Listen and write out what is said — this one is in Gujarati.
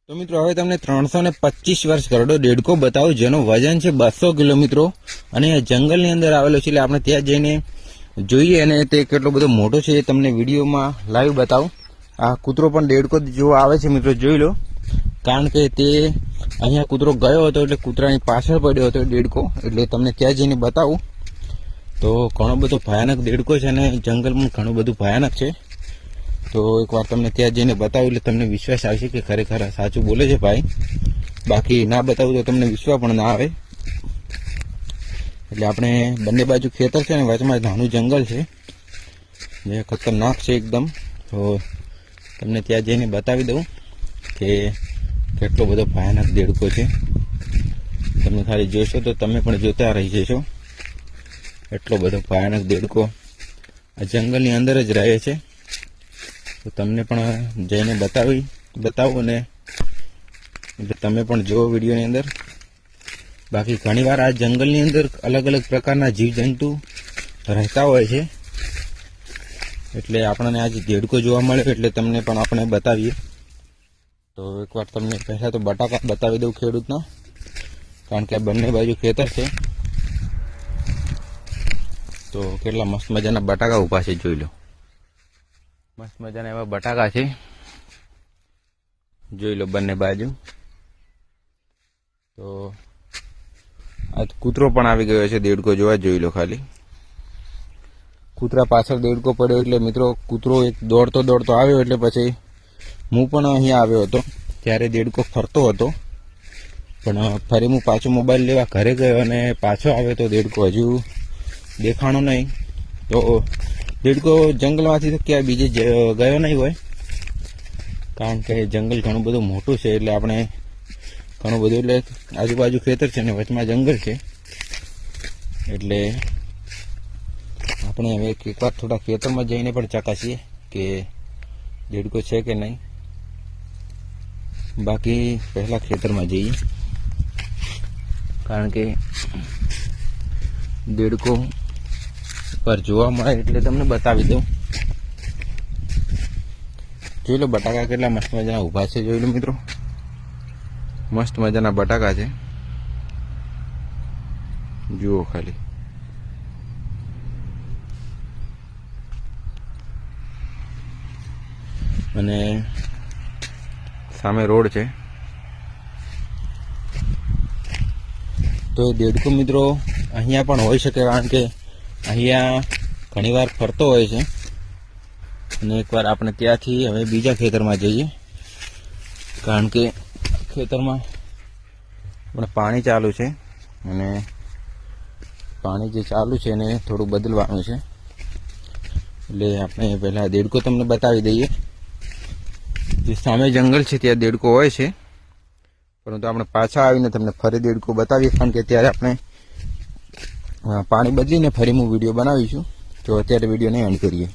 તો મિત્રો હવે તમને 325 વર્ષ કરડો દેડકો બતાવું જેનો વજન છે 200 કિલો મિત્રો અને જંગલની અંદર આવેલો છે એટલે આપણે ત્યાં જઈને જોઈએ અને તે કેટલો બધો મોટો છે એ તમને વિડીયોમાં લાઈવ બતાવું। આ કૂતરો પણ દેડકો જો આવે છે મિત્રો જોઈ લો, કારણ કે તે અહીંયા કૂતરો ગયો હતો એટલે કૂતરાની પાછળ પડ્યો હતો દેડકો, એટલે તમને ત્યાં જઈને બતાવું। તો ઘણો બધો ભયાનક દેડકો છે અને જંગલમાં ઘણું બધું ભયાનક છે। તો એકવાર તમને ત્યાં જઈને બતાવું એટલે તમને વિશ્વાસ આવશે કે ખરેખર સાચું બોલે છે ભાઈ, બાકી ના બતાવું તો તમને વિશ્વાસ પણ ના આવે। એટલે આપણે બંને બાજુ ખેતર છે ને વચમાં નાનું જંગલ છે જે ખતરનાક છે એકદમ। તો તમને ત્યાં જઈને બતાવી દઉં કે કેટલો બધો ભયાનક દેડકો છે। તમે ખાલી જોશો તો તમે પણ જોતા રહી જશો, એટલો બધો ભયાનક દેડકો આ જંગલની અંદર જ રહે છે। તો તમને પણ જઈને બતાવું અને તમે પણ જુઓ વિડીયોની અંદર। બાકી ઘણીવાર આ જંગલની અંદર અલગ અલગ પ્રકારના જીવજંતુ રહેતા હોય છે, એટલે આપણને આજે દેડકો જોવા મળ્યો એટલે તમને પણ આપણે બતાવીએ। તો એકવાર તમને પહેલાં તો બટાકા બતાવી દઉં ખેડૂતના, કારણ કે આ બંને બાજુ ખેતર છે। તો કેટલા મસ્ત મજાના બટાકા ઊભા છે જોઈ લો, મસ્ત મજાના એવા બટાકા છે જોઈ લો બંને બાજુ। તો આ કૂતરો પણ આવી ગયો છે દેડકો જોવા, જોઈ લો ખાલી કૂતરા પાછળ દેડકો પડ્યો એટલે મિત્રો કૂતરો એક દોડતો આવ્યો એટલે પછી હું પણ અહીંયા આવ્યો હતો ત્યારે દેડકો ફરતો હતો, પણ ફરી હું પાછો મોબાઈલ લેવા ઘરે ગયો અને પાછો આવ્યો તો દેડકો હજુ દેખાણો નહીં। તો દેડકો જંગલમાંથી તો ક્યાંય બીજે ગયો નહીં હોય, કારણ કે જંગલ ઘણું બધું મોટું છે એટલે આપણે ઘણું બધું એટલે આજુબાજુ ખેતર છે ને વચમાં જંગલ છે, એટલે આપણે હવે એકવાર થોડા ખેતરમાં જઈને પણ ચકાસીએ કે દેડકો છે કે નહીં। બાકી પહેલાં ખેતરમાં જઈએ, કારણ કે દેડકો પર જોવા મળે એટલે તમને બતાવી દઉં। જોઈ લો બટાકા કેટલા મસ્ત મજાના ઊભા છે જોઈ લો મિત્રો, મસ્ત મજાના બટાકા છે જુઓ ખાલી। અને સામે રોડ છે। તો દેડકો મિત્રો અહીંયા પણ હોઈ શકે, કારણ કે અહીંયા ઘણીવાર ફરતો હોય છે। અને એકવાર આપણે ત્યાંથી હવે બીજા ખેતરમાં જઈએ, કારણ કે ખેતરમાં આપણે પાણી ચાલુ છે અને પાણી જે ચાલુ છે એને થોડું બદલવાનું છે, એટલે આપણે પહેલાં દેડકો તમને બતાવી દઈએ। જે સામે જંગલ છે ત્યાં દેડકો હોય છે, પરંતુ આપણે પાછા આવીને તમને ફરી દેડકો બતાવીએ, કારણ કે ત્યારે આપણે પાણી બદલીને ફરી હું વિડીયો બનાવીશું। તો અત્યારે વિડીયો નહીં એન્ડ કરીએ।